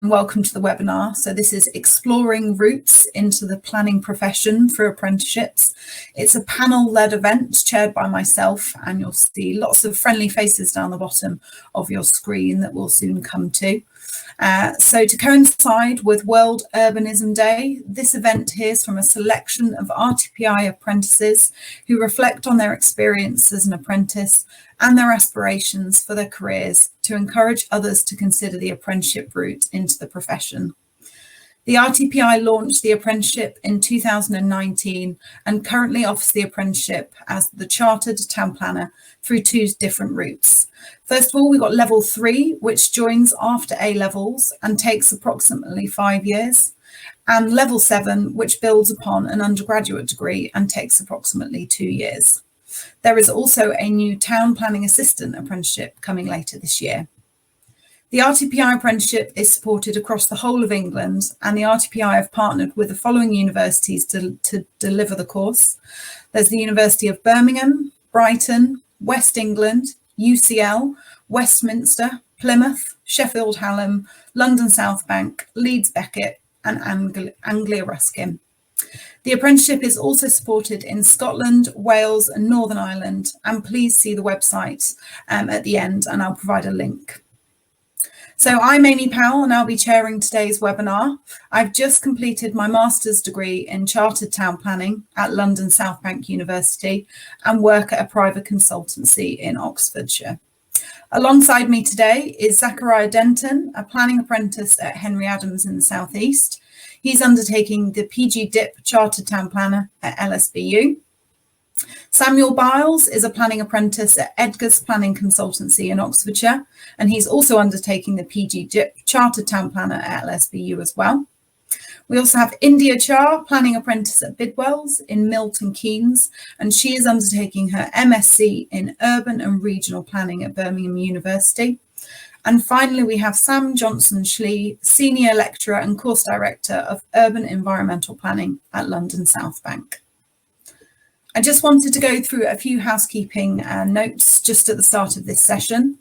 Welcome to the webinar. So this is Exploring Routes into the Planning Profession for Apprenticeships. It's a panel-led event chaired by myself, and you'll see lots of friendly faces down the bottom of your screen that we'll soon come to. So to coincide with World Urbanism Day, this event hears from a selection of RTPI apprentices who reflect on their experience as an apprentice and their aspirations for their careers to encourage others to consider the apprenticeship route into the profession. The RTPI launched the apprenticeship in 2019 and currently offers the apprenticeship as the Chartered Town Planner through two different routes. First of all, we've got level 3, which joins after A levels and takes approximately 5 years, and level 7, which builds upon an undergraduate degree and takes approximately 2 years. There is also a new Town Planning Assistant apprenticeship coming later this year. The RTPI apprenticeship is supported across the whole of England, and the RTPI have partnered with the following universities to deliver the course. There's the University of Birmingham, Brighton, West England, UCL, Westminster, Plymouth, Sheffield Hallam, London South Bank, Leeds Beckett, and Anglia Ruskin. The apprenticeship is also supported in Scotland, Wales, and Northern Ireland, and please see the website at the end, and I'll provide a link. So I'm Amy Powell, and I'll be chairing today's webinar. I've just completed my master's degree in Chartered Town Planning at London South Bank University and work at a private consultancy in Oxfordshire. Alongside me today is Zachariah Denton, a planning apprentice at Henry Adams in the South East. He's undertaking the PG DIP Chartered Town Planner at LSBU. Samuel Biles is a planning apprentice at Edgars Planning Consultancy in Oxfordshire, and he's also undertaking the PG DIP Chartered Town Planner at LSBU as well. We also have India Char, planning apprentice at Bidwells in Milton Keynes, and she is undertaking her MSc in Urban and Regional Planning at Birmingham University. And finally, we have Sam Johnson-Schlee, Senior Lecturer and Course Director of Urban Environmental Planning at London South Bank. I just wanted to go through a few housekeeping notes just at the start of this session.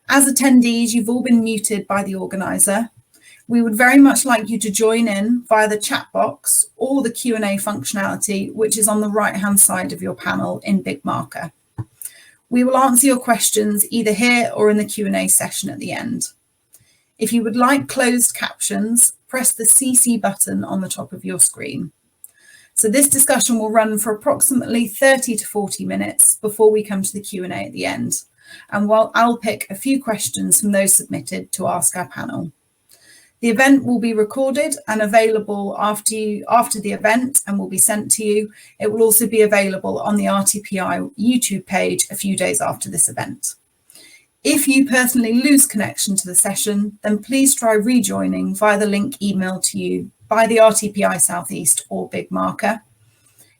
As attendees, you've all been muted by the organiser. We would very much like you to join in via the chat box or the Q&A functionality, which is on the right-hand side of your panel in big marker. We will answer your questions either here or in the Q&A session at the end. If you would like closed captions, press the CC button on the top of your screen. So this discussion will run for approximately 30 to 40 minutes before we come to the Q&A at the end. And while I'll pick a few questions from those submitted to ask our panel. The event will be recorded and available after the event and will be sent to you. It will also be available on the RTPI YouTube page a few days after this event. If you personally lose connection to the session, then please try rejoining via the link emailed to you by the RTPI Southeast or Big Marker.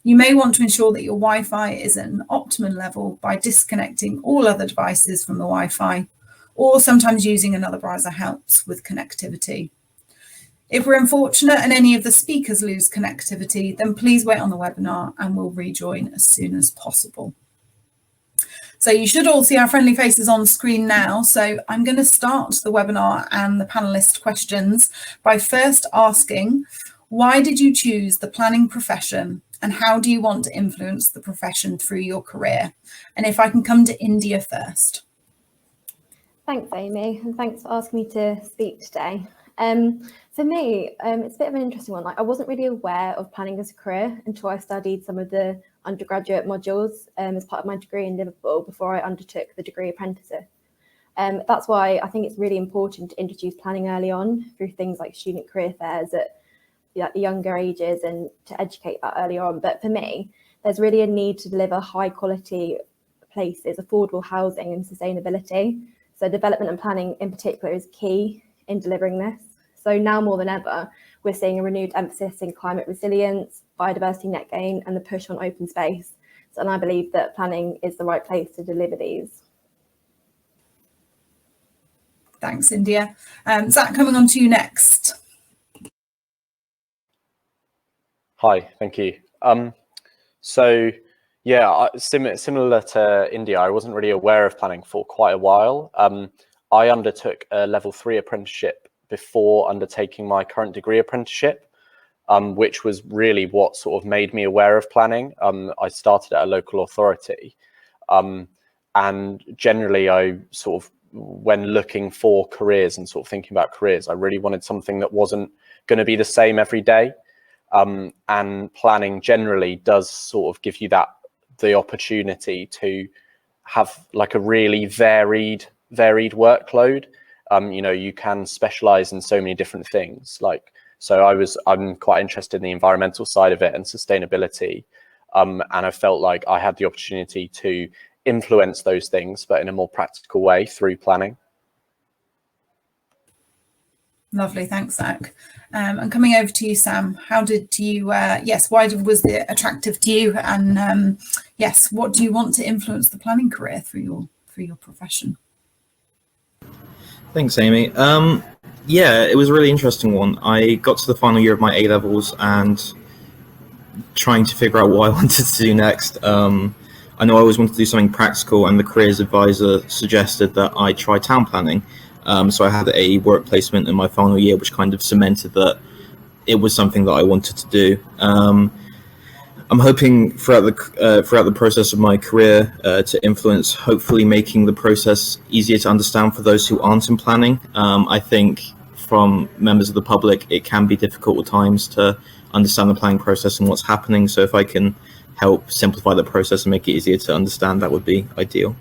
You may want to ensure that your Wi-Fi is at an optimum level by disconnecting all other devices from the Wi-Fi, or sometimes using another browser helps with connectivity. If we're unfortunate and any of the speakers lose connectivity, then please wait on the webinar and we'll rejoin as soon as possible. So you should all see our friendly faces on screen now. So I'm going to start the webinar and the panelist questions by first asking, why did you choose the planning profession and how do you want to influence the profession through your career? And if I can come to India first. Thanks, Amy, and thanks for asking me to speak today. For me, it's a bit of an interesting one. I wasn't really aware of planning as a career until I studied some of the undergraduate modules as part of my degree in Liverpool before I undertook the degree Apprentices. That's why I think it's really important to introduce planning early on through things like student career fairs at the younger ages and to educate that early on. But for me, there's really a need to deliver high quality places, affordable housing and sustainability. So development and planning in particular is key in delivering this. So now more than ever, we're seeing a renewed emphasis in climate resilience, biodiversity net gain, and the push on open space. And I believe that planning is the right place to deliver these. Thanks, India. Zach, coming on to you next. Hi, thank you. Similar to India, I wasn't really aware of planning for quite a while. I undertook a level 3 apprenticeship before undertaking my current degree apprenticeship, which was really what sort of made me aware of planning. I started at a local authority, and generally I sort of, when looking for careers and sort of thinking about careers, I really wanted something that wasn't going to be the same every day. And planning generally does sort of give you the opportunity to have like a really varied workload. You know, you can specialize in so many different things. Like, so I'm quite interested in the environmental side of it and sustainability. And I felt like I had the opportunity to influence those things, but in a more practical way through planning. Lovely, thanks, Zach. And coming over to you, Sam, how did you, why was it attractive to you? And yes, what do you want to influence the planning career through your profession? Thanks, Amy. Yeah, it was a really interesting one. I got to the final year of my A-levels and trying to figure out what I wanted to do next. I know I always wanted to do something practical, and the careers advisor suggested that I try town planning. So I had a work placement in my final year, which kind of cemented that it was something that I wanted to do. I'm hoping throughout the process of my career to influence, hopefully making the process easier to understand for those who aren't in planning. I think from members of the public, it can be difficult at times to understand the planning process and what's happening. So if I can help simplify the process and make it easier to understand, that would be ideal.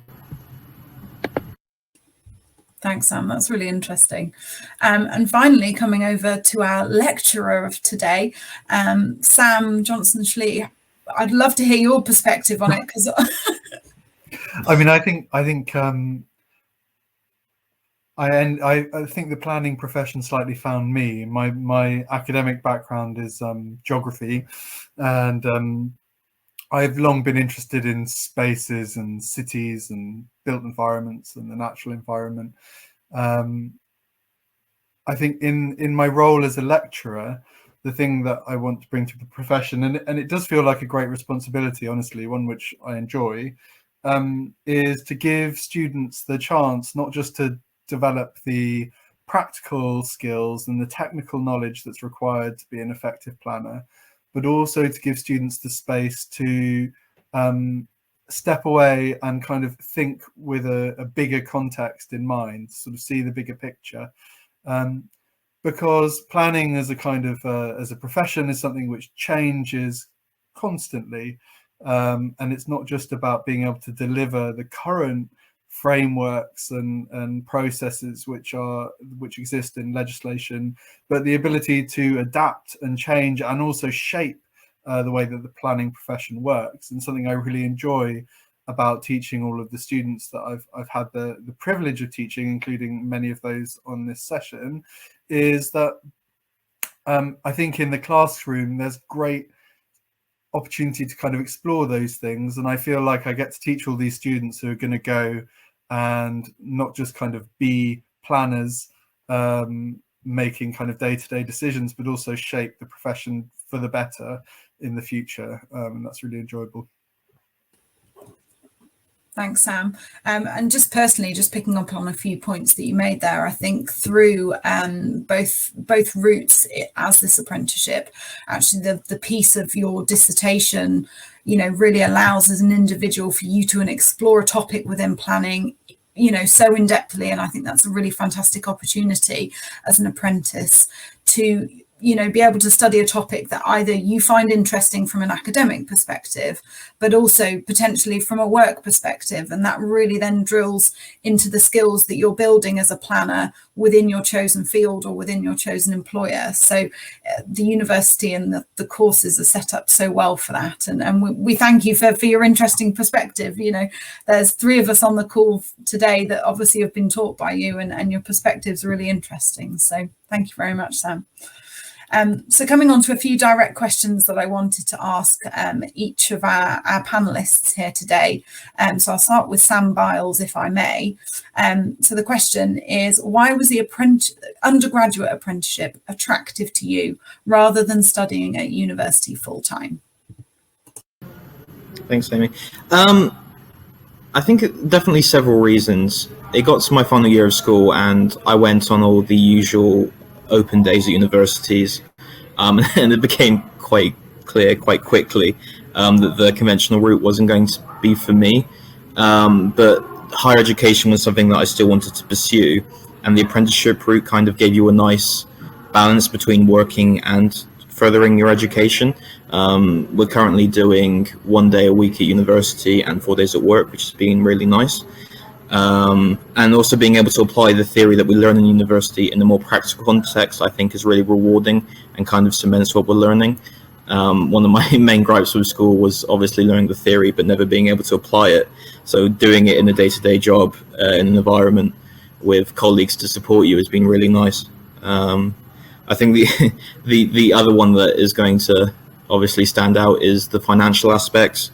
Thanks, Sam. That's really interesting. And finally, coming over to our lecturer of today, Sam Johnson-Schlee. I'd love to hear your perspective on it, because I mean, I think the planning profession slightly found me. My academic background is geography, and I've long been interested in spaces and cities and built environments and the natural environment. I think in my role as a lecturer, the thing that I want to bring to the profession, and it does feel like a great responsibility, honestly, one which I enjoy, is to give students the chance not just to develop the practical skills and the technical knowledge that's required to be an effective planner, but also to give students the space to step away and kind of think with a bigger context in mind, sort of see the bigger picture. Because planning as a kind of as a profession is something which changes constantly, and it's not just about being able to deliver the current frameworks and processes which exist in legislation, but the ability to adapt and change and also shape the way that the planning profession works. And something I really enjoy about teaching all of the students that I've had the privilege of teaching, including many of those on this session, is that I think in the classroom there's great opportunity to kind of explore those things, and I feel like I get to teach all these students who are going to go and not just kind of be planners making kind of day-to-day decisions, but also shape the profession for the better in the future, and that's really enjoyable. Thanks, Sam. And just personally, just picking up on a few points that you made there, I think through both routes as this apprenticeship, actually the piece of your dissertation, you know, really allows as an individual for you to explore a topic within planning, you know, so in-depthly. And I think that's a really fantastic opportunity as an apprentice to, you know, be able to study a topic that either you find interesting from an academic perspective, but also potentially from a work perspective. And that really then drills into the skills that you're building as a planner within your chosen field or within your chosen employer. So the university and the courses are set up so well for that. And we thank you for your interesting perspective. You know, there's 3 of us on the call today that obviously have been taught by you, and your perspective's really interesting. So thank you very much, Sam. So coming on to a few direct questions that I wanted to ask each of our panelists here today. So I'll start with Sam Biles, if I may. So the question is, why was the undergraduate apprenticeship attractive to you rather than studying at university full-time? Thanks, Amy. I think definitely several reasons. It got to my final year of school, and I went on all the usual open days at universities, and it became quite clear quite quickly that the conventional route wasn't going to be for me. But higher education was something that I still wanted to pursue, and the apprenticeship route kind of gave you a nice balance between working and furthering your education. We're currently doing 1 day a week at university and 4 days at work, which has been really nice. And also being able to apply the theory that we learn in university in a more practical context, I think is really rewarding and kind of cements what we're learning. One of my main gripes with school was obviously learning the theory but never being able to apply it. So doing it in a day-to-day job in an environment with colleagues to support you has been really nice. I think the other one that is going to obviously stand out is the financial aspects.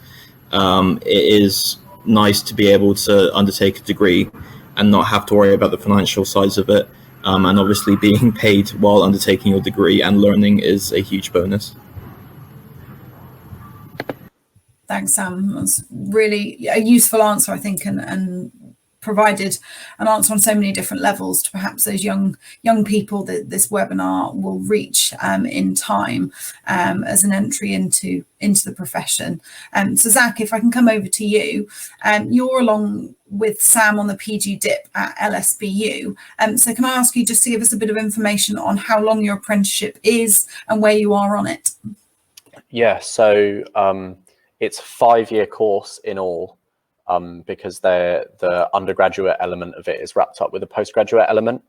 It is nice to be able to undertake a degree and not have to worry about the financial sides of it. And obviously being paid while undertaking your degree and learning is a huge bonus. Thanks, Sam. That's really a useful answer, I think, and provided an answer on so many different levels to perhaps those young people that this webinar will reach in time as an entry into the profession. So Zach, if I can come over to you, you're along with Sam on the PG dip at LSBU. So can I ask you just to give us a bit of information on how long your apprenticeship is and where you are on it? Yeah, so it's a 5-year course in all. Because the undergraduate element of it is wrapped up with a postgraduate element.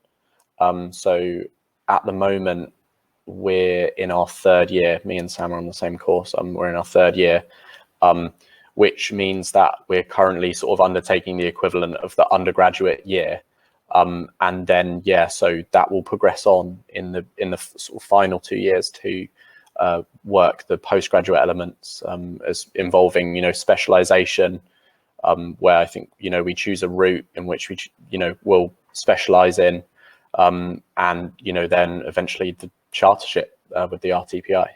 So at the moment, we're in our 3rd year. Me and Sam are on the same course. We're in our 3rd year, which means that we're currently sort of undertaking the equivalent of the undergraduate year. And then, yeah, so that will progress on in the sort of final 2 years to work the postgraduate elements as involving, specialization. Where I think, we choose a route in which we, will specialize in, and, then eventually the chartership with the RTPI.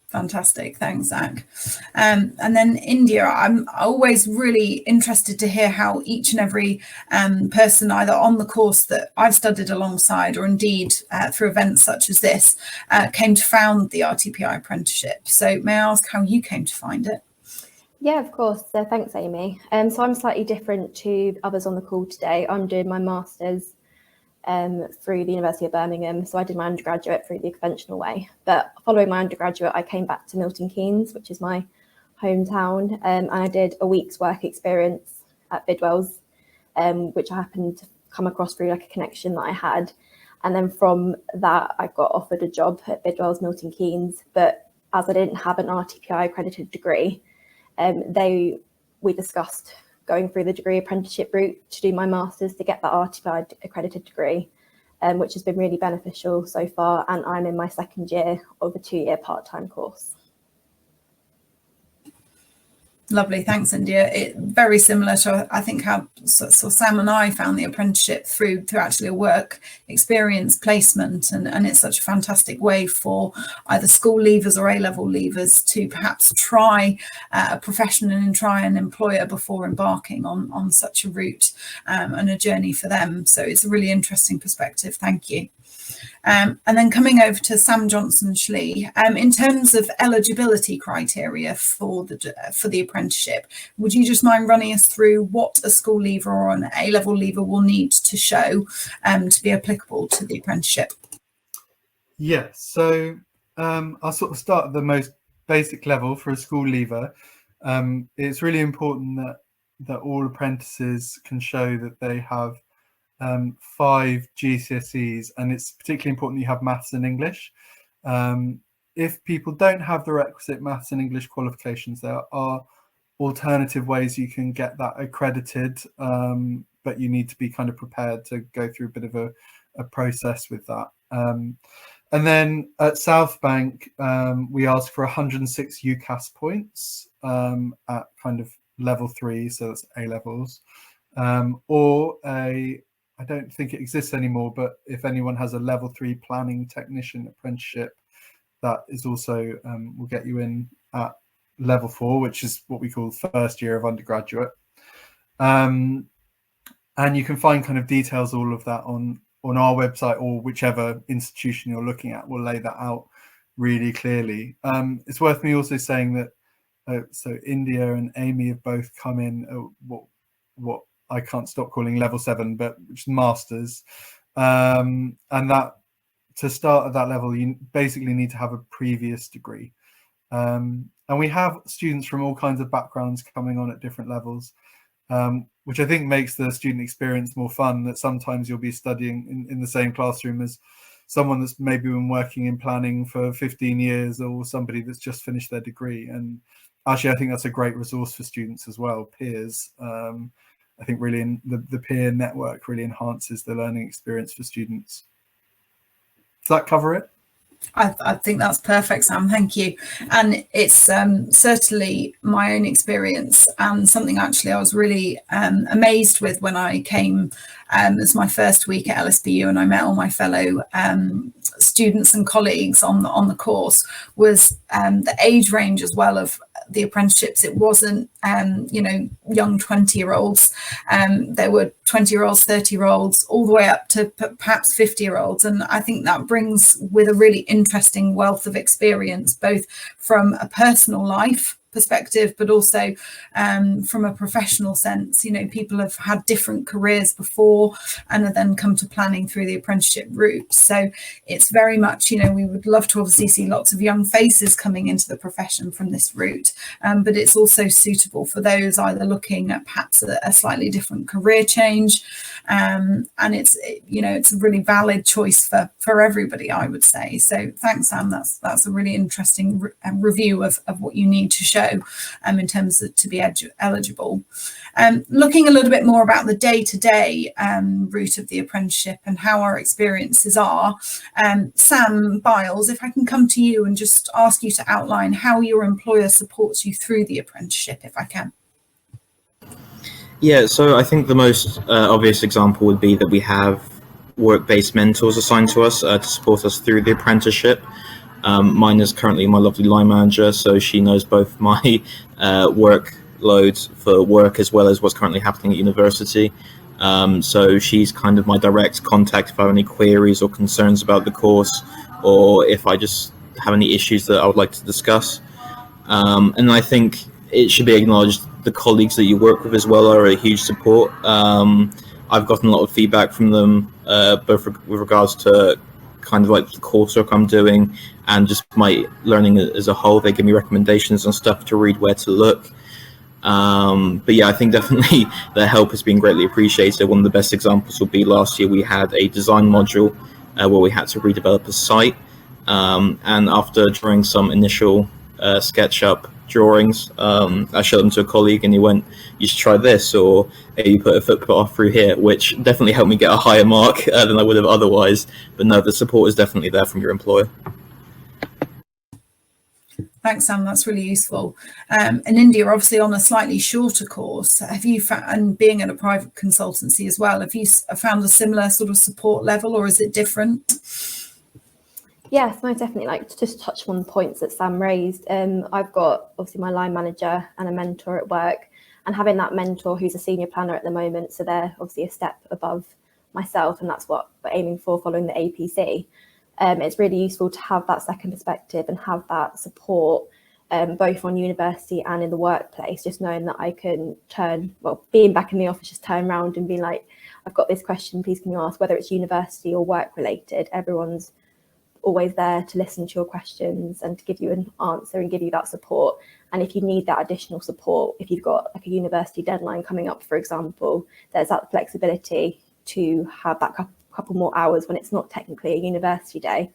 Fantastic. Thanks, Zach. And then India, I'm always really interested to hear how each and every person either on the course that I've studied alongside or indeed through events such as this came to found the RTPI apprenticeship. So may I ask how you came to find it? Yeah, of course. So thanks, Amy. So I'm slightly different to others on the call today. I'm doing my master's through the University of Birmingham. So I did my undergraduate through the conventional way. But following my undergraduate, I came back to Milton Keynes, which is my hometown, and I did a week's work experience at Bidwell's, which I happened to come across through like a connection that I had. And then from that, I got offered a job at Bidwell's Milton Keynes. But as I didn't have an RTPI accredited degree, we discussed going through the degree apprenticeship route to do my master's to get that RTPI accredited degree, which has been really beneficial so far. And I'm in my 2nd year of a 2-year part-time course. Lovely, thanks, India. Very similar to, I think, how Sam and I found the apprenticeship through actually a work experience placement, and it's such a fantastic way for either school leavers or A-level leavers to perhaps try a profession and try an employer before embarking on such a route and a journey for them. So it's a really interesting perspective. Thank you. And then coming over to Sam Johnson-Schlee, in terms of eligibility criteria for the apprenticeship, would you just mind running us through what a school leaver or an A-level leaver will need to show to be applicable to the apprenticeship? Yes, so I'll sort of start at the most basic level for a school leaver. It's really important that all apprentices can show that they have 5 GCSEs, and it's particularly important you have maths and English. If people don't have the requisite maths and English qualifications, there are alternative ways you can get that accredited, but you need to be kind of prepared to go through a bit of a process with that. And then at South Bank, we ask for 106 UCAS points at kind of level 3, so that's A levels, or I don't think it exists anymore, but if anyone has a level 3 planning technician apprenticeship, that is also will get you in at level 4, which is what we call first year of undergraduate. And you can find kind of details, all of that on our website, or whichever institution you're looking at will lay that out really clearly. It's worth me also saying that so India and Amy have both come in what I can't stop calling level 7, but which is masters, and that to start at that level you basically need to have a previous degree, and we have students from all kinds of backgrounds coming on at different levels, which I think makes the student experience more fun, that sometimes you'll be studying in the same classroom as someone that's maybe been working in planning for 15 years or somebody that's just finished their degree. And actually, I think that's a great resource for students as well, peers. I think really the peer network really enhances the learning experience for students. Does that cover it? I think that's perfect, Sam, thank you. And it's certainly my own experience, and something actually I was really amazed with when I came as my first week at LSBU, and I met all my fellow students and colleagues on the course, was the age range as well of the apprenticeships. It wasn't young 20-year-olds, there were 20-year-olds, 30-year-olds, all the way up to perhaps 50-year-olds, and I think that brings with a really interesting wealth of experience, both from a personal life perspective, but also from a professional sense. People have had different careers before and have then come to planning through the apprenticeship route. So it's very much, we would love to obviously see lots of young faces coming into the profession from this route, but it's also suitable for those either looking at perhaps a slightly different career change, and it's a really valid choice for everybody, I would say. So thanks, Sam. That's a really interesting review of what you need to show in terms of to be eligible. Looking a little bit more about the day-to-day route of the apprenticeship and how our experiences are, Sam Biles, if I can come to you and just ask you to outline how your employer supports you through the apprenticeship, if I can. Yeah, so I think the most obvious example would be that we have work-based mentors assigned to us to support us through the apprenticeship. Mine is currently my lovely line manager, so she knows both my workload for work as well as what's currently happening at university. So she's kind of my direct contact if I have any queries or concerns about the course, or if I just have any issues that I would like to discuss. And I think it should be acknowledged the colleagues that you work with as well are a huge support. I've gotten a lot of feedback from them, both with regards to kind of like the coursework I'm doing and just my learning as a whole. They give me recommendations on stuff to read, where to look. But yeah, I think definitely their help has been greatly appreciated. One of the best examples would be last year we had a design module where we had to redevelop a site. And after drawing some initial SketchUp drawings, I showed them to a colleague and he went, "You should try this," or "Hey, you put a footpath through here," which definitely helped me get a higher mark than I would have otherwise. But no, the support is definitely there from your employer. Thanks, Sam. That's really useful. In India, obviously on a slightly shorter course, have you found, and being at a private consultancy as well, have you found a similar sort of support level, or is it different? Yes, no, definitely. Like, to just touch on the points that Sam raised, I've got obviously my line manager and a mentor at work, and having that mentor who's a senior planner at the moment, so they're obviously a step above myself, and that's what we're aiming for following the APC. It's really useful to have that second perspective and have that support, both on university and in the workplace, just knowing that I can being back in the office, just turn around and be like, "I've got this question, please can you ask?" Whether it's university or work related, everyone's always there to listen to your questions and to give you an answer and give you that support. And if you need that additional support, if you've got like a university deadline coming up, for example, there's that flexibility to have that couple more hours when it's not technically a university day,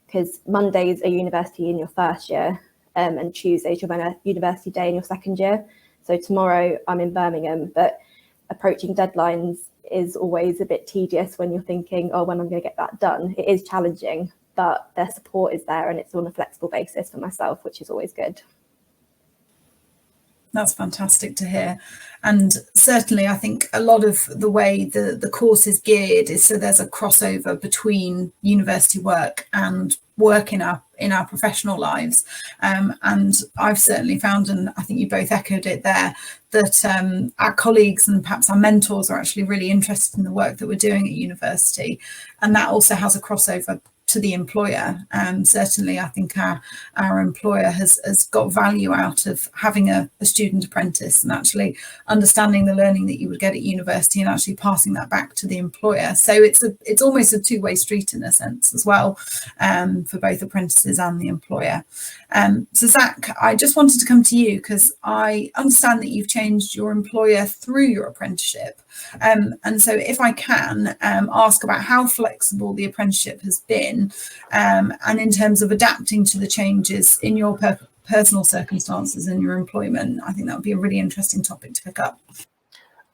because Mondays are university in your first year, and Tuesdays you're on a university day in your second year. So tomorrow I'm in Birmingham, but approaching deadlines is always a bit tedious when you're thinking, oh, when I'm going to get that done. It is challenging, but their support is there and it's on a flexible basis for myself, which is always good. That's fantastic to hear. And certainly I think a lot of the way the course is geared is so there's a crossover between university work and work in our professional lives. And I've certainly found, and I think you both echoed it there, that our colleagues and perhaps our mentors are actually really interested in the work that we're doing at university, and that also has a crossover to the employer. Certainly I think our employer has got value out of having a student apprentice and actually understanding the learning that you would get at university and actually passing that back to the employer. So it's almost a two-way street in a sense as well, for both apprentices and the employer. So Zach, I just wanted to come to you because I understand that you've changed your employer through your apprenticeship. And so if I can ask about how flexible the apprenticeship has been, and in terms of adapting to the changes in your personal circumstances and your employment, I think that would be a really interesting topic to pick up.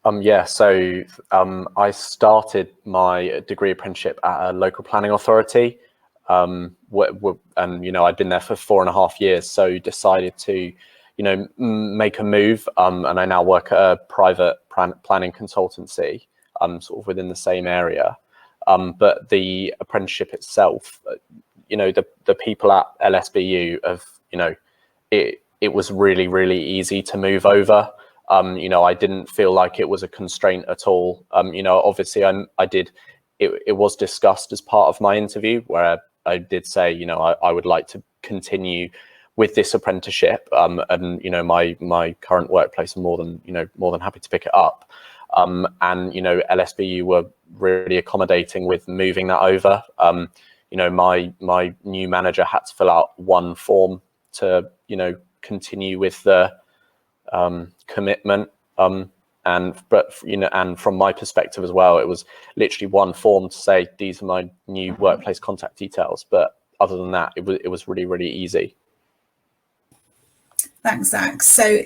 I started my degree apprenticeship at a local planning authority, and I'd been there for 4.5 years, so decided to make a move, and I now work at a private planning consultancy, sort of within the same area. But the apprenticeship itself, the people at LSBU it was really, really easy to move over. I didn't feel like it was a constraint at all. Obviously it was discussed as part of my interview where I did say, I would like to continue with this apprenticeship, and my current workplace are more than happy to pick it up. And LSBU were really accommodating with moving that over. My new manager had to fill out one form to continue with the commitment, and from my perspective as well, it was literally one form to say these are my new workplace contact details, but other than that it was really, really easy. Thanks, Zach. So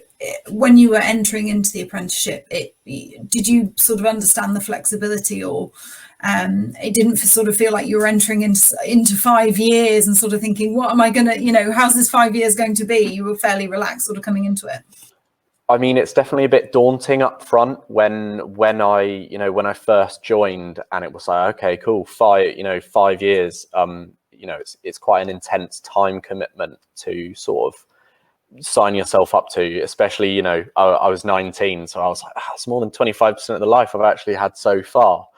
when you were entering into the apprenticeship, did you sort of understand the flexibility, or it didn't sort of feel like you were entering into 5 years and sort of thinking, what am I going to, how's this 5 years going to be? You were fairly relaxed sort of coming into it. I mean, it's definitely a bit daunting up front when I first joined, and it was like, okay, cool, 5 years. It's quite an intense time commitment to sort of sign yourself up to, especially I was 19, so I was like, it's more than 25% of the life I've actually had so far.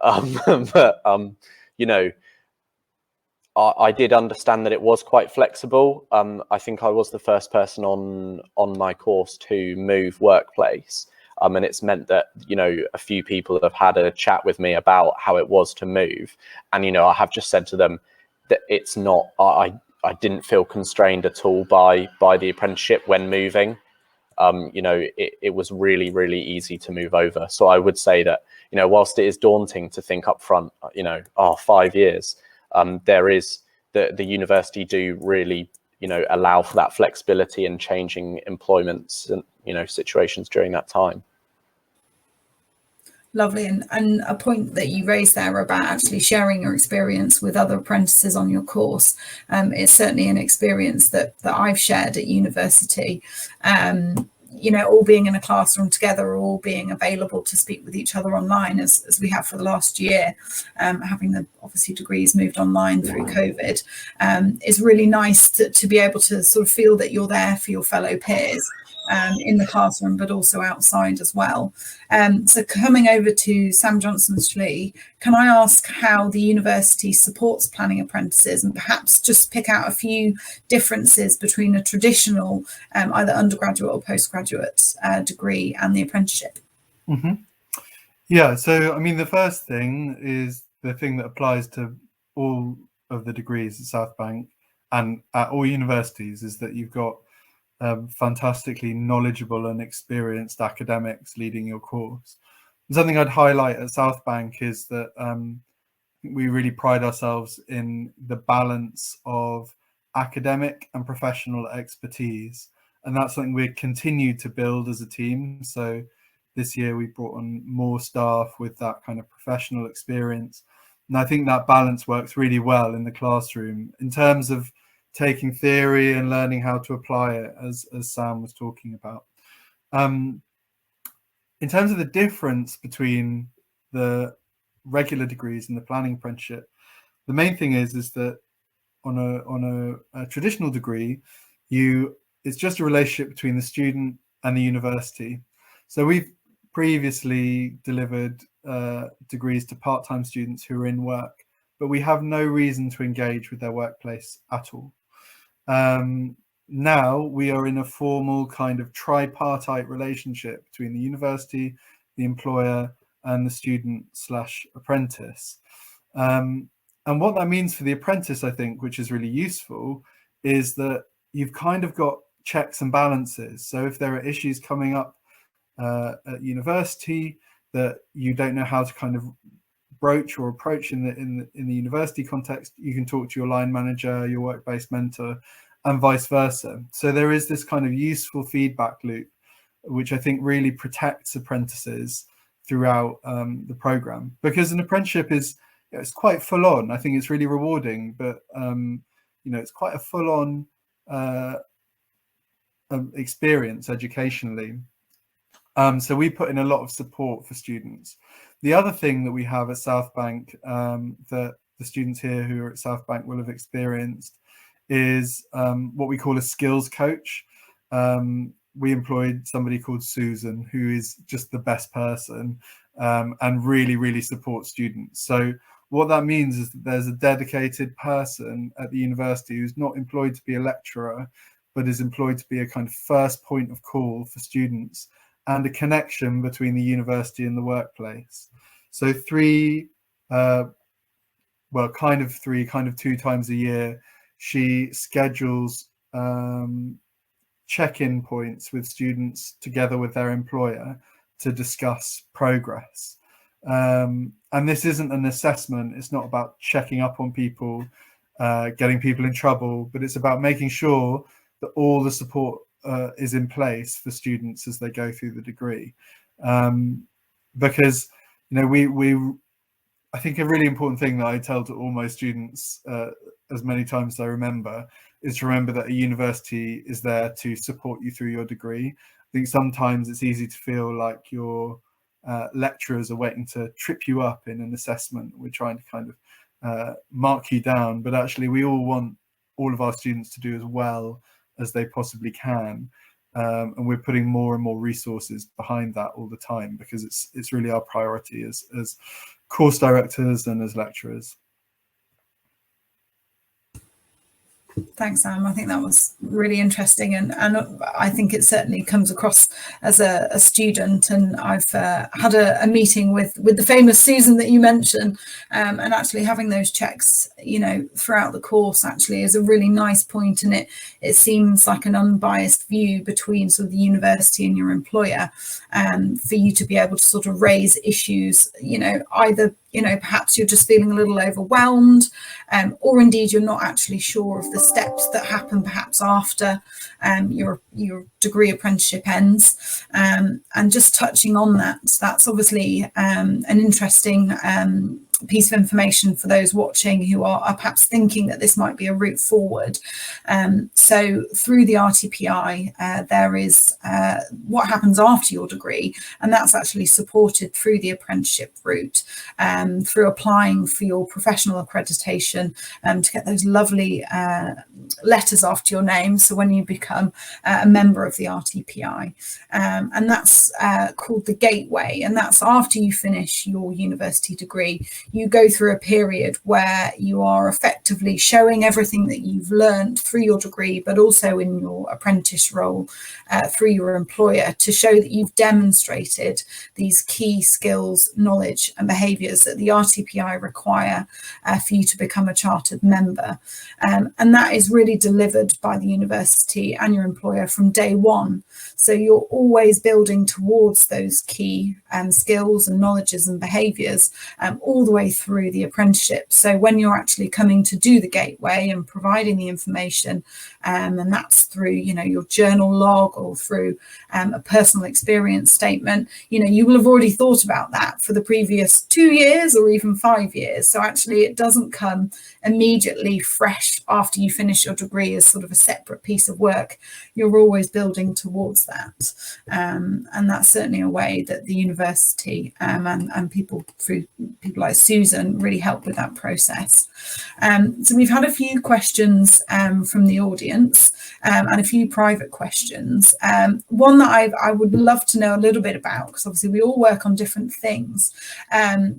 But I did understand that it was quite flexible. I think I was the first person on my course to move workplace, and it's meant that a few people have had a chat with me about how it was to move, and I have just said to them that it's not, I didn't feel constrained at all by the apprenticeship when moving. It was really, really easy to move over. So I would say that, whilst it is daunting to think up front, 5 years, there is the university do really, allow for that flexibility in changing employments and, situations during that time. Lovely. And a point that you raised there about actually sharing your experience with other apprentices on your course, it's certainly an experience that I've shared at university. All being in a classroom together, all being available to speak with each other online as we have for the last year, having the obviously degrees moved online through COVID, is really nice to be able to sort of feel that you're there for your fellow peers. In the classroom, but also outside as well. So coming over to Sam Johnson-Schlee, can I ask how the university supports planning apprentices, and perhaps just pick out a few differences between a traditional either undergraduate or postgraduate degree and the apprenticeship? Mm-hmm. Yeah, so I mean, the first thing is the thing that applies to all of the degrees at South Bank and at all universities is that you've got fantastically knowledgeable and experienced academics leading your course. And something I'd highlight at South Bank is that we really pride ourselves in the balance of academic and professional expertise, and that's something we continue to build as a team. So this year we brought on more staff with that kind of professional experience, and I think that balance works really well in the classroom in terms of taking theory and learning how to apply it, as Sam was talking about. In terms of the difference between the regular degrees and the planning apprenticeship, the main thing is that on a traditional degree, it's just a relationship between the student and the university. So we've previously delivered degrees to part-time students who are in work, but we have no reason to engage with their workplace at all. Now we are in a formal kind of tripartite relationship between the university, the employer, and the student/apprentice. And what that means for the apprentice, I think, which is really useful, is that you've kind of got checks and balances. So if there are issues coming up at university that you don't know how to kind of broach or approach in the university context, you can talk to your line manager, your work-based mentor, and vice versa. So there is this kind of useful feedback loop, which I think really protects apprentices throughout the program, because an apprenticeship is, it's quite full on. I think it's really rewarding, but it's quite a full on experience educationally. So we put in a lot of support for students. The other thing that we have at South Bank that the students here who are at South Bank will have experienced is what we call a skills coach. We employed somebody called Susan, who is just the best person and really, really supports students. So what that means is that there's a dedicated person at the university who's not employed to be a lecturer, but is employed to be a kind of first point of call for students and a connection between the university and the workplace. So two times a year, she schedules check-in points with students together with their employer to discuss progress. And this isn't an assessment. It's not about checking up on people, getting people in trouble, but it's about making sure that all the support is in place for students as they go through the degree. Because, I think a really important thing that I tell to all my students as many times as I remember is to remember that a university is there to support you through your degree. I think sometimes it's easy to feel like your lecturers are waiting to trip you up in an assessment. We're trying to kind of mark you down, but actually we all want all of our students to do as well as they possibly can. And we're putting more and more resources behind that all the time, because it's really our priority as course directors and as lecturers. Thanks, Sam. I think that was really interesting, and I think it certainly comes across as a student. And I've had a meeting with the famous Susan that you mentioned, and actually having those checks, throughout the course actually is a really nice point, and it seems like an unbiased view between sort of the university and your employer, for you to be able to sort of raise issues, either perhaps you're just feeling a little overwhelmed, or indeed you're not actually sure of the steps that happen perhaps after your degree apprenticeship ends. And just touching on that's obviously an interesting piece of information for those watching who are perhaps thinking that this might be a route forward. So through the RTPI, there is what happens after your degree, and that's actually supported through the apprenticeship route, through applying for your professional accreditation, to get those lovely letters after your name, so when you become a member of the RTPI, and that's called the Gateway, and that's after you finish your university degree. You go through a period where you are effectively showing everything that you've learned through your degree, but also in your apprentice role through your employer, to show that you've demonstrated these key skills, knowledge and behaviours that the RTPI require for you to become a chartered member. And that is really delivered by the university and your employer from day one. So you're always building towards those key skills and knowledges and behaviours all the way through the apprenticeship. So when you're actually coming to do the Gateway and providing the information, and that's through your journal log or through a personal experience statement, you will have already thought about that for the previous 2 years or even 5 years. So actually it doesn't come immediately fresh after you finish your degree as sort of a separate piece of work. You're always building towards that, and that's certainly a way that the university and people through people like Susan really helped with that process. So we've had a few questions from the audience and a few private questions. One that I would love to know a little bit about, because obviously we all work on different things.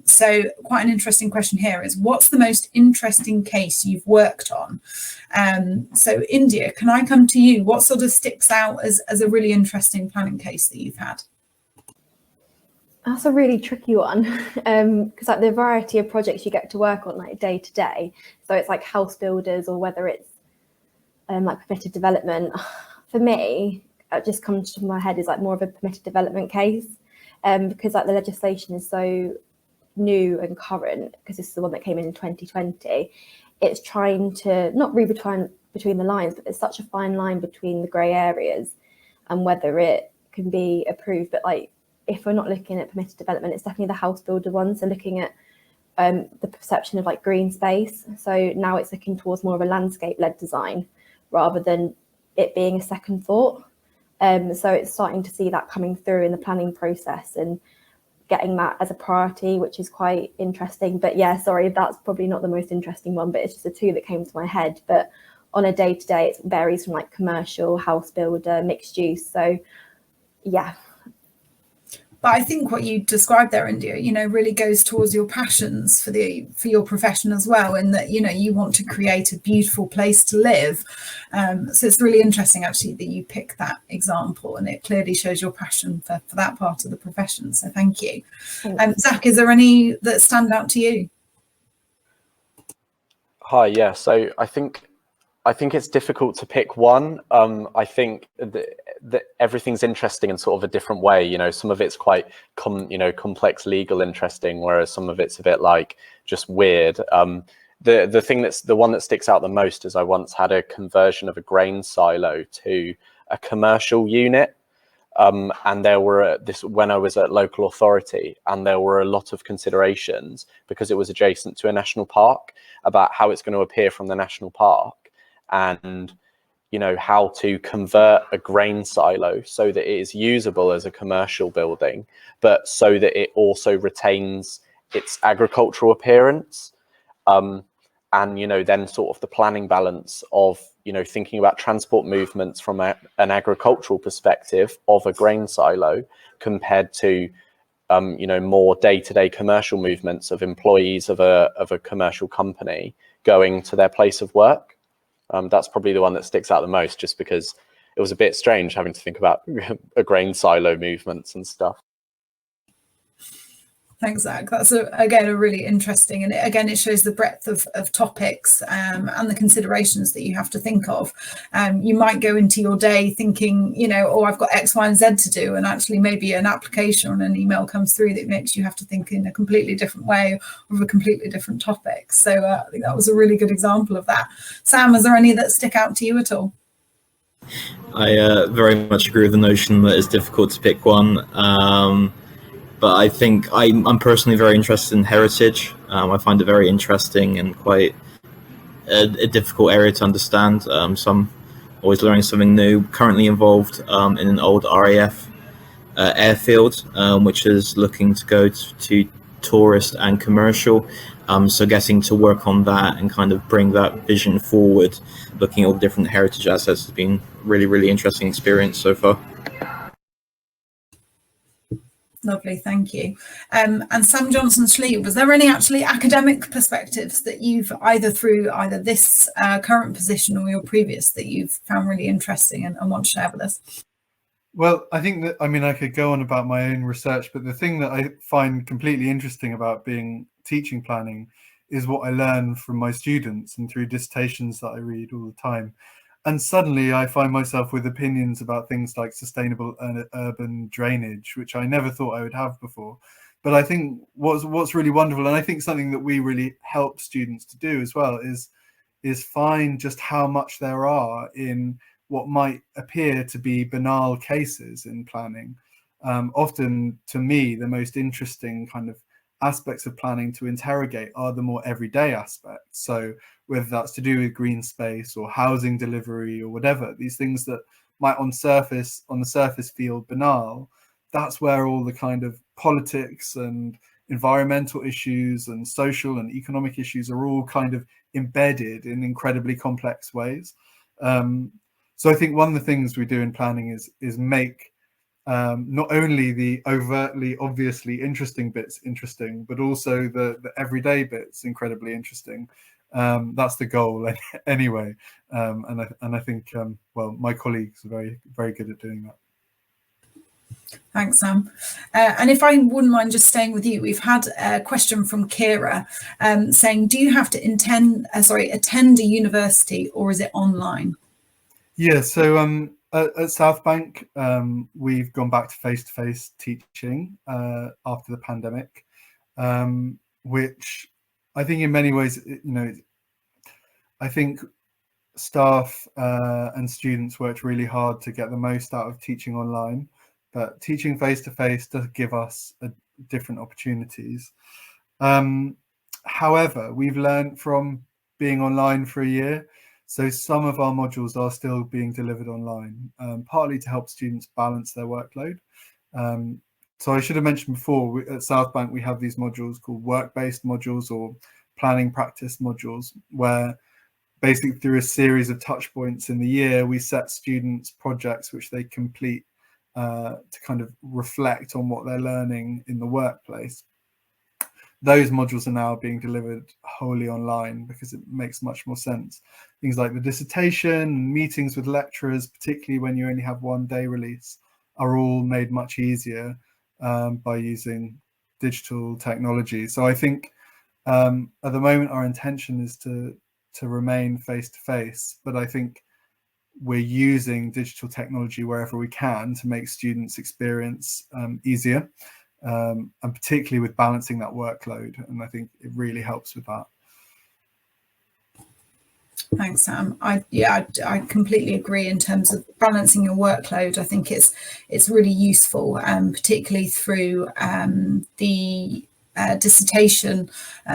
So quite an interesting question here is, what's the most interesting case you've worked on? So India, can I come to you? What sort of sticks out as a really interesting planning case that you've had? That's a really tricky one, because like the variety of projects you get to work on like day to day, so it's like house builders or whether it's like permitted development. For me, it just comes to my head is like more of a permitted development case, because like the legislation is so new and current, because this is the one that came in 2020. It's trying to not read between the lines, but there's such a fine line between the grey areas and whether it can be approved. But like, if we're not looking at permitted development, it's definitely the house builder one. So looking at the perception of like green space. So now it's looking towards more of a landscape-led design rather than it being a second thought. So it's starting to see that coming through in the planning process and getting that as a priority, which is quite interesting. But yeah, sorry, that's probably not the most interesting one, but it's just the two that came to my head. But on a day-to-day, it varies from like commercial, house builder, mixed use. So yeah. But I think what you described there, India, you know, really goes towards your passions for your profession as well, and that, you know, you want to create a beautiful place to live. So it's really interesting actually that you pick that example, and it clearly shows your passion for that part of the profession. So thank you. Zach, is there any that stand out to you? Hi, yeah. So I think it's difficult to pick one. I think that everything's interesting in sort of a different way. You know, some of it's quite complex legal interesting, whereas some of it's a bit like just weird. The one that sticks out the most is I once had a conversion of a grain silo to a commercial unit. And there were when I was at local authority, and there were a lot of considerations because it was adjacent to a national park about how it's going to appear from the national park. And, you know, how to convert a grain silo so that it is usable as a commercial building, but so that it also retains its agricultural appearance. And, you know, then sort of the planning balance of, you know, thinking about transport movements from an agricultural perspective of a grain silo compared to, you know, more day-to-day commercial movements of employees of a commercial company going to their place of work. That's probably the one that sticks out the most, just because it was a bit strange having to think about a grain silo movements and stuff. Thanks, Zach. That's again a really interesting, and it shows the breadth of topics and the considerations that you have to think of. You might go into your day thinking, you know, oh, I've got X, Y, and Z to do, and actually maybe an application or an email comes through that makes you have to think in a completely different way of a completely different topic. So I think that was a really good example of that. Sam, is there any that stick out to you at all? I very much agree with the notion that it's difficult to pick one. But I think I'm personally very interested in heritage. I find it very interesting and quite a difficult area to understand. So I'm always learning something new. Currently involved in an old RAF airfield, which is looking to go to tourist and commercial. So getting to work on that and kind of bring that vision forward, looking at all the different heritage assets, has been really, really interesting experience so far. Lovely, thank you. And Sam Johnson-Schlee, was there any actually academic perspectives that you've either this current position or your previous that you've found really interesting and want to share with us? Well, I think that, I mean, I could go on about my own research, but the thing that I find completely interesting about teaching planning is what I learn from my students and through dissertations that I read all the time. And suddenly I find myself with opinions about things like sustainable urban drainage, which I never thought I would have before. But I think what's really wonderful, and I think something that we really help students to do as well, is find just how much there are in what might appear to be banal cases in planning. Often, to me, the most interesting kind of aspects of planning to interrogate are the more everyday aspects. So whether that's to do with green space or housing delivery or whatever, these things that might on the surface feel banal, that's where all the kind of politics and environmental issues and social and economic issues are all kind of embedded in incredibly complex ways. So I think one of the things we do in planning is make not only the overtly, obviously interesting bits interesting, but also the everyday bits incredibly interesting. That's the goal anyway. And I think, well, my colleagues are very, very good at doing that. Thanks, Sam. And if I wouldn't mind just staying with you, we've had a question from Kira saying, do you have to attend a university, or is it online? Yeah, so at South Bank, we've gone back to face-to-face teaching after the pandemic, which I think in many ways, I think staff and students worked really hard to get the most out of teaching online, but teaching face-to-face does give us different opportunities. However, we've learned from being online for a year. So some of our modules are still being delivered online, partly to help students balance their workload. So I should have mentioned before, at South Bank, we have these modules called work-based modules or planning practice modules, where basically through a series of touch points in the year, we set students projects which they complete to kind of reflect on what they're learning in the workplace. Those modules are now being delivered wholly online because it makes much more sense. Things like the dissertation, meetings with lecturers, particularly when you only have one day release, are all made much easier by using digital technology. So I think at the moment our intention is to remain face-to-face, but I think we're using digital technology wherever we can to make students' experience easier. And particularly with balancing that workload, and I think it really helps with that. Thanks, Sam. I completely agree in terms of balancing your workload. I think it's really useful, particularly through the dissertation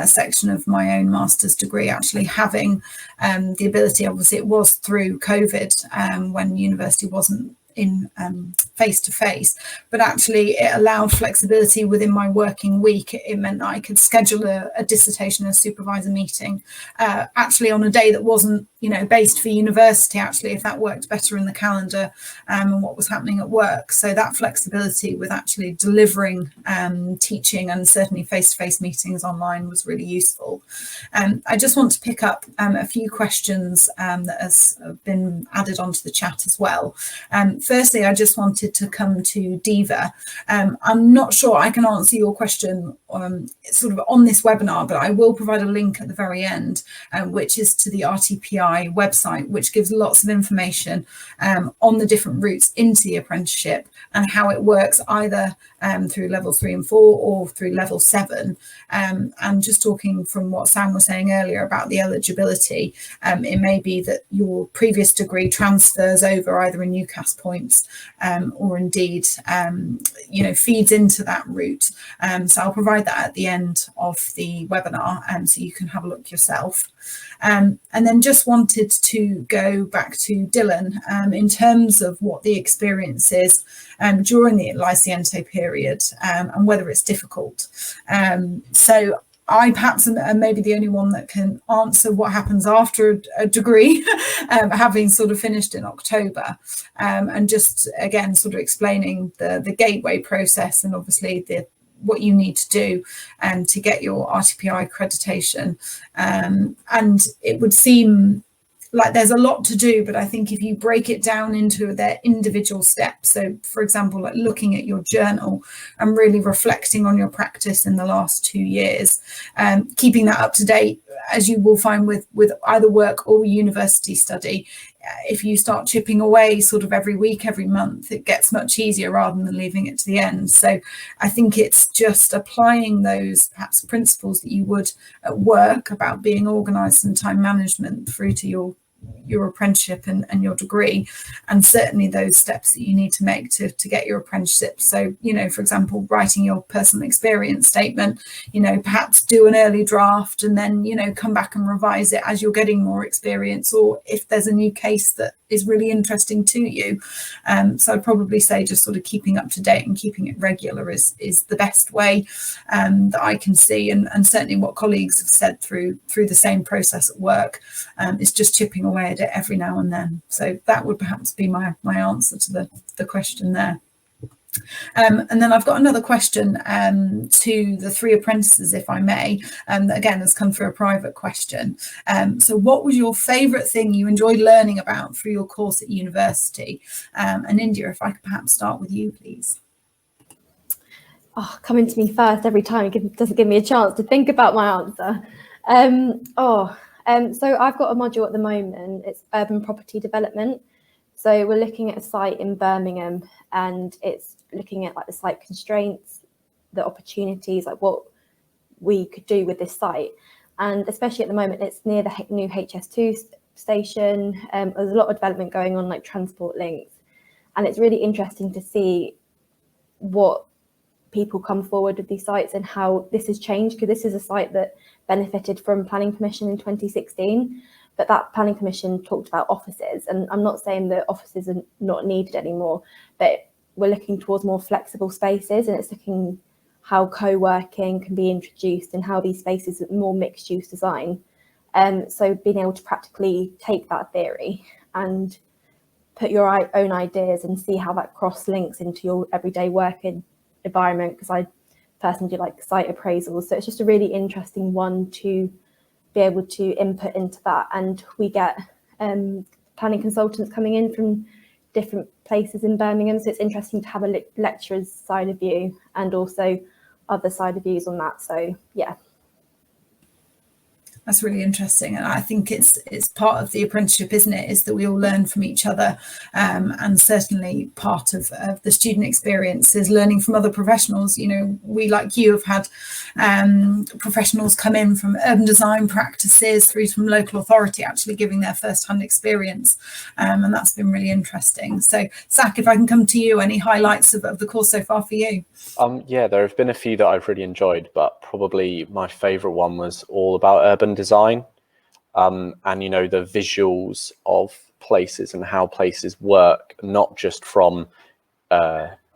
section of my own master's degree, actually having the ability. Obviously, it was through COVID when university wasn't in face-to-face, but actually it allowed flexibility within my working week. It meant that I could schedule a dissertation and supervisor meeting actually on a day that wasn't based for university, actually, if that worked better in the calendar and what was happening at work. So that flexibility with actually delivering teaching and certainly face-to-face meetings online was really useful. I just want to pick up a few questions that has been added onto the chat as well. Firstly, I just wanted to come to Diva. I'm not sure I can answer your question sort of on this webinar, but I will provide a link at the very end, which is to the RTPI website, which gives lots of information on the different routes into the apprenticeship and how it works either through level 3 and 4 or through level 7. And just talking from what Sam was saying earlier about the eligibility, it may be that your previous degree transfers over either in UCAS points or indeed feeds into that route. So I'll provide that at the end of the webinar so you can have a look yourself. And then just wanted to go back to Dylan in terms of what the experience is during the Lyciento period and whether it's difficult. So I perhaps am maybe the only one that can answer what happens after a degree, having sort of finished in October, and just again sort of explaining the gateway process and obviously what you need to do to get your RTPI accreditation. And it would seem like there's a lot to do, but I think if you break it down into their individual steps, so for example, like looking at your journal and really reflecting on your practice in the last 2 years, keeping that up to date, as you will find with either work or university study, if you start chipping away sort of every week, every month, it gets much easier rather than leaving it to the end. So I think it's just applying those perhaps principles that you would at work about being organised and time management through to your your apprenticeship and your degree, and certainly those steps that you need to make to get your apprenticeship. So, you know, for example, writing your personal experience statement, you know, perhaps do an early draft and then, you know, come back and revise it as you're getting more experience, or if there's a new case that is really interesting to you. So I'd probably say just sort of keeping up to date and keeping it regular is the best way that I can see, and certainly what colleagues have said through the same process at work, is just chipping away at it every now and then. So that would perhaps be my answer to the question there. And then I've got another question to the three apprentices, if I may, that again has come through a private question. So what was your favourite thing you enjoyed learning about through your course at university? And India, if I could perhaps start with you, please. Oh, coming to me first every time, it doesn't give me a chance to think about my answer. So I've got a module at the moment, it's urban property development. So we're looking at a site in Birmingham, and it's looking at like the site constraints, the opportunities, like what we could do with this site. And especially at the moment, it's near the new HS2 station. There's a lot of development going on, like transport links. And it's really interesting to see what people come forward with these sites and how this has changed, because this is a site that benefited from planning permission in 2016. But that planning permission talked about offices, and I'm not saying that offices are not needed anymore, but we're looking towards more flexible spaces, and it's looking how co-working can be introduced and how these spaces are more mixed use design. So being able to practically take that theory and put your own ideas and see how that cross links into your everyday working environment, because I personally do like site appraisals. So it's just a really interesting one to be able to input into that. And we get planning consultants coming in from different places in Birmingham. So it's interesting to have a lecturer's side of view and also other side of views on that. So yeah. That's really interesting, and I think it's part of the apprenticeship, isn't it, is that we all learn from each other, and certainly part of the student experience is learning from other professionals. You know, we, like you, have had professionals come in from urban design practices through from local authority actually giving their first-hand experience, and that's been really interesting. So Zach, if I can come to you, any highlights of the course so far for you? Yeah, there have been a few that I've really enjoyed, but probably my favourite one was all about urban design, and you know, the visuals of places and how places work, not just from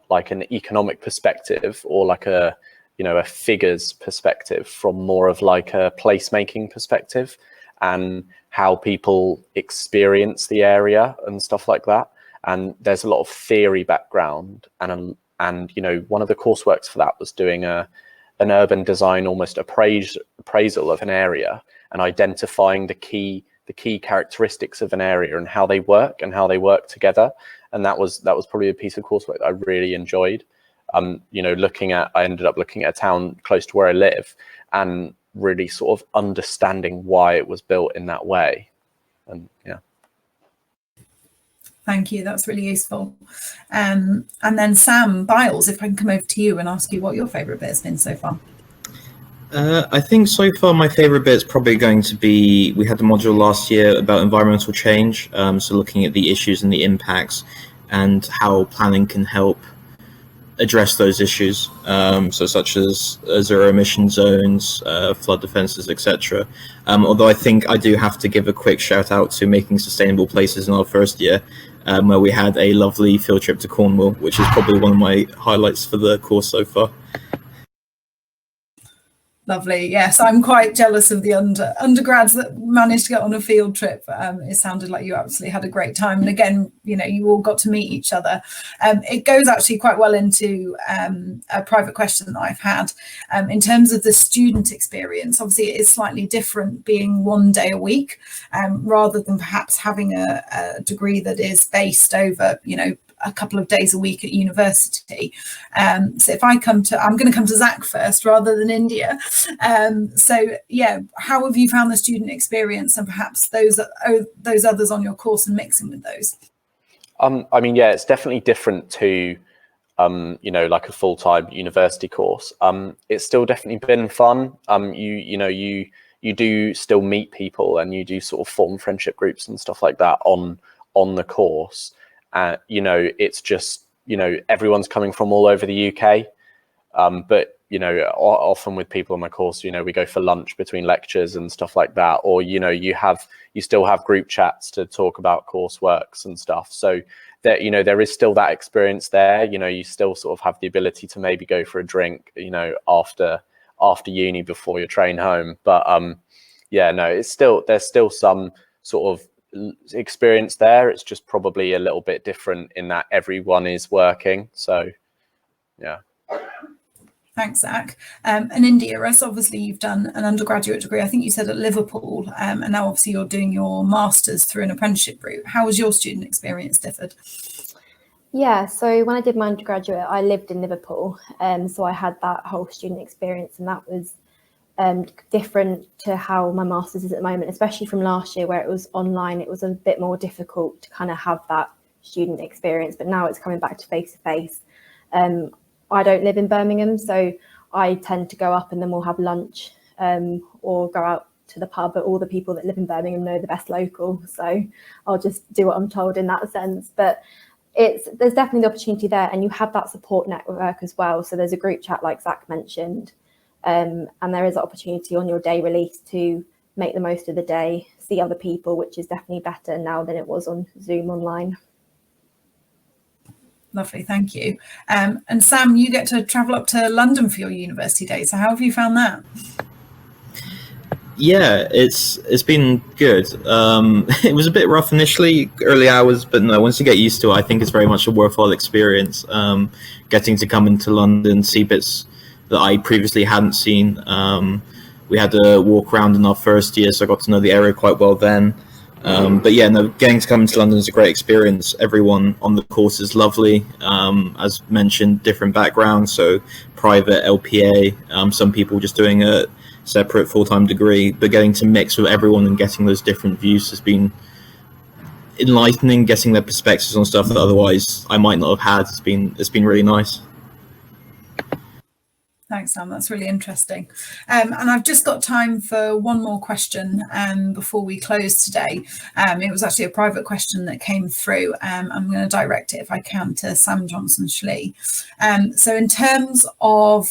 like an economic perspective or like a, you know, a figures perspective, from more of like a placemaking perspective and how people experience the area and stuff like that. And there's a lot of theory background, and you know, one of the courseworks for that was doing an urban design almost appraisal of an area and identifying the key characteristics of an area and how they work together. And that was probably a piece of coursework that I really enjoyed. You know, I ended up looking at a town close to where I live and really sort of understanding why it was built in that way. And yeah. Thank you, that's really useful. And then Sam, Biles, if I can come over to you and ask you what your favourite bit has been so far. I think so far my favourite bit is probably going to be, we had the module last year about environmental change, so looking at the issues and the impacts and how planning can help address those issues, so such as zero emission zones, flood defences, etc. Although I think I do have to give a quick shout out to making sustainable places in our first year, where we had a lovely field trip to Cornwall, which is probably one of my highlights for the course so far. Lovely. Yes, I'm quite jealous of the undergrads that managed to get on a field trip. It sounded like you absolutely had a great time. And again, you know, you all got to meet each other. It goes actually quite well into a private question that I've had. In terms of the student experience, obviously it is slightly different being 1 day a week, rather than perhaps having a degree that is based over, you know, a couple of days a week at university. So if I'm going to come to Zach first rather than India. So yeah, how have you found the student experience, and perhaps those others on your course, and mixing with those? I mean, yeah, it's definitely different to you know, like a full-time university course. It's still definitely been fun. You you do still meet people and you do sort of form friendship groups and stuff like that on the course. You know, it's just, you know, everyone's coming from all over the UK. But, you know, often with people on my course, you know, we go for lunch between lectures and stuff like that. Or, you know, you still have group chats to talk about courseworks and stuff. So that, you know, there is still that experience there. You know, you still sort of have the ability to maybe go for a drink, you know, after uni before your train home. But yeah, no, there's still some sort of experience there. It's just probably a little bit different in that everyone is working. So yeah. Thanks, Zach. And India, as obviously you've done an undergraduate degree, I think you said at Liverpool, and now obviously you're doing your master's through an apprenticeship route. How has your student experience differed? Yeah, so when I did my undergraduate, I lived in Liverpool, so I had that whole student experience, and that was different to how my master's is at the moment, especially from last year where it was online. It was a bit more difficult to kind of have that student experience, but now it's coming back to face-to-face. I don't live in Birmingham, so I tend to go up and then we'll have lunch or go out to the pub. But all the people that live in Birmingham know the best local, so I'll just do what I'm told in that sense. But there's definitely the opportunity there, and you have that support network as well. So there's a group chat like Zach mentioned, and there is an opportunity on your day release to make the most of the day, see other people, which is definitely better now than it was on Zoom online. Lovely, thank you. And Sam, you get to travel up to London for your university days. So how have you found that? Yeah, it's been good. It was a bit rough initially, early hours, but no, once you get used to it, I think it's very much a worthwhile experience. Getting to come into London, see bits that I previously hadn't seen. We had to walk around in our first year, so I got to know the area quite well then. But yeah, no, getting to come into London is a great experience. Everyone on the course is lovely. As mentioned, different backgrounds, so private, LPA, some people just doing a separate full-time degree, but getting to mix with everyone and getting those different views has been enlightening, getting their perspectives on stuff that otherwise I might not have had. It's been really nice. Thanks, Sam. That's really interesting. And I've just got time for one more question before we close today. It was actually a private question that came through. I'm going to direct it, if I can, to Sam Johnson-Schlee. So in terms of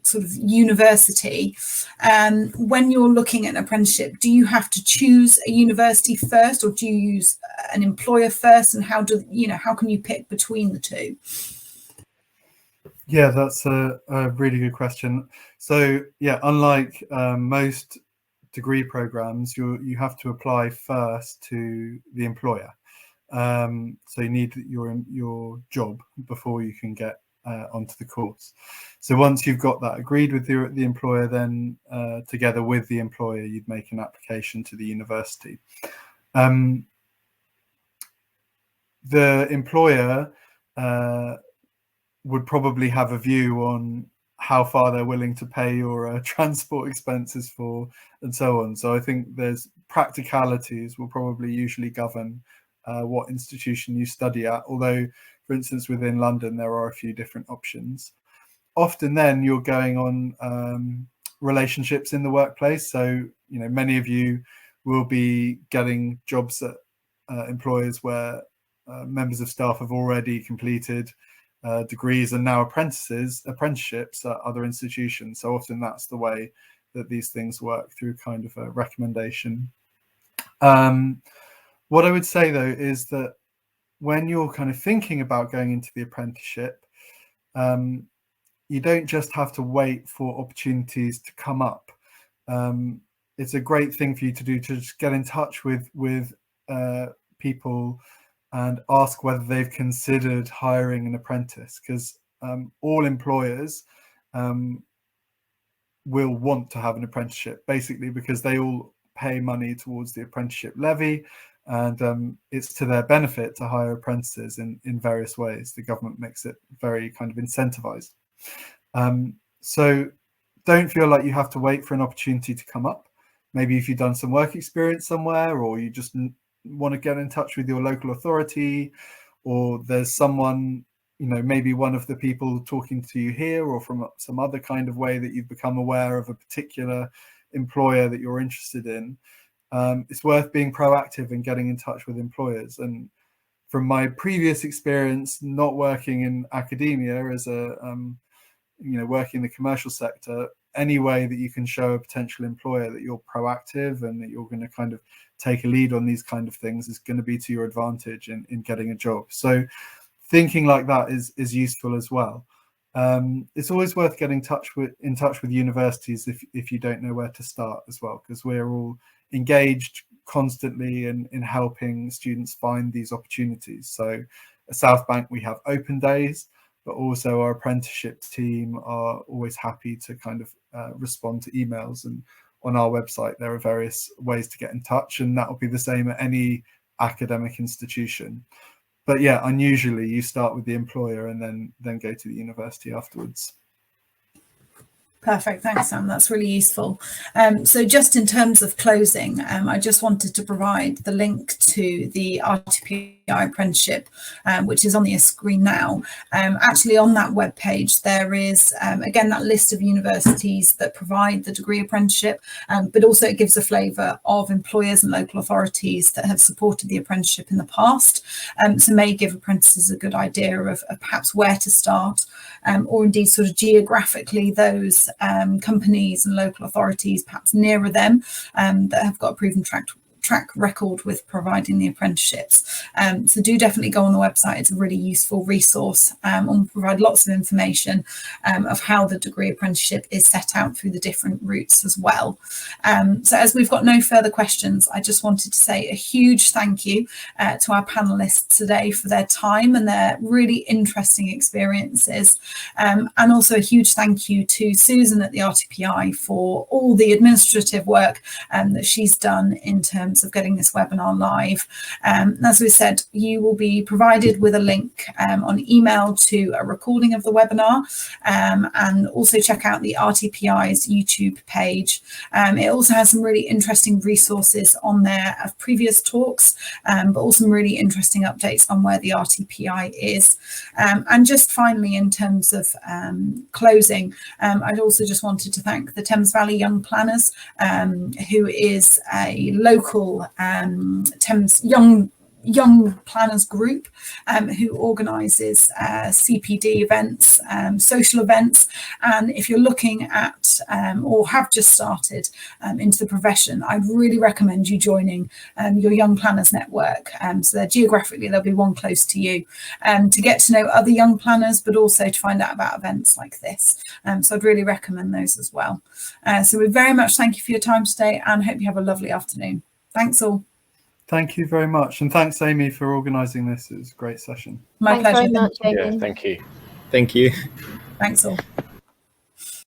sort of university, when you're looking at an apprenticeship, do you have to choose a university first, or do you use an employer first? And how can you pick between the two? Yeah, that's a really good question. So yeah, unlike most degree programs, you have to apply first to the employer. So you need your job before you can get onto the course. So once you've got that agreed with the employer, then together with the employer, you'd make an application to the university. The employer would probably have a view on how far they're willing to pay your transport expenses for, and so on. So I think there's practicalities will probably usually govern what institution you study at. Although, for instance, within London, there are a few different options. Often then you're going on relationships in the workplace. So, you know, many of you will be getting jobs at employers where members of staff have already completed degrees and now apprenticeships at other institutions. So often that's the way that these things work, through kind of a recommendation. What I would say though is that when you're kind of thinking about going into the apprenticeship, you don't just have to wait for opportunities to come up. It's a great thing for you to do, to just get in touch with people and ask whether they've considered hiring an apprentice, because all employers will want to have an apprenticeship, basically because they all pay money towards the apprenticeship levy, and it's to their benefit to hire apprentices in various ways. The government makes it very kind of incentivized. So don't feel like you have to wait for an opportunity to come up. Maybe if you've done some work experience somewhere, or you just want to get in touch with your local authority, or there's someone, you know, maybe one of the people talking to you here, or from some other kind of way that you've become aware of a particular employer that you're interested in, it's worth being proactive and getting in touch with employers. And from my previous experience, not working in academia as a, working in the commercial sector, any way that you can show a potential employer that you're proactive and that you're going to kind of take a lead on these kind of things is going to be to your advantage in getting a job. So thinking like that is useful as well. It's always worth getting in touch with universities if you don't know where to start as well, because we're all engaged constantly in helping students find these opportunities. So at South Bank, we have open days, but also our apprenticeship team are always happy to kind of respond to emails. And on our website, there are various ways to get in touch, and that will be the same at any academic institution. But yeah, unusually you start with the employer and then go to the university afterwards. Perfect. Thanks, Sam. That's really useful. So just in terms of closing, I just wanted to provide the link to the RTPI apprenticeship, which is on the screen now. Actually, on that webpage, there is, again, that list of universities that provide the degree apprenticeship, but also it gives a flavour of employers and local authorities that have supported the apprenticeship in the past. So may give apprentices a good idea of perhaps where to start, or indeed sort of geographically those companies and local authorities perhaps nearer them that have got a proven track record with providing the apprenticeships. So do definitely go on the website. It's a really useful resource and will provide lots of information of how the degree apprenticeship is set out through the different routes as well. So as we've got no further questions, I just wanted to say a huge thank you to our panelists today for their time and their really interesting experiences. And also a huge thank you to Susan at the RTPI for all the administrative work that she's done in terms of getting this webinar live. As we said, you will be provided with a link on email to a recording of the webinar, and also check out the RTPI's YouTube page. It also has some really interesting resources on there of previous talks, but also some really interesting updates on where the RTPI is. And just finally, in terms of closing, I'd also just wanted to thank the Thames Valley Young Planners, who is a local Thames young planners group who organises CPD events, social events. And if you're looking at or have just started into the profession, I'd really recommend you joining your Young Planners Network. So geographically there'll be one close to you, to get to know other young planners, but also to find out about events like this. So I'd really recommend those as well. So we very much thank you for your time today and hope you have a lovely afternoon. Thanks all. Thank you very much. And thanks, Amy, for organising this. It was a great session. My pleasure. Thanks very much, Amy. Yeah, thank you. Thank you. Thanks all.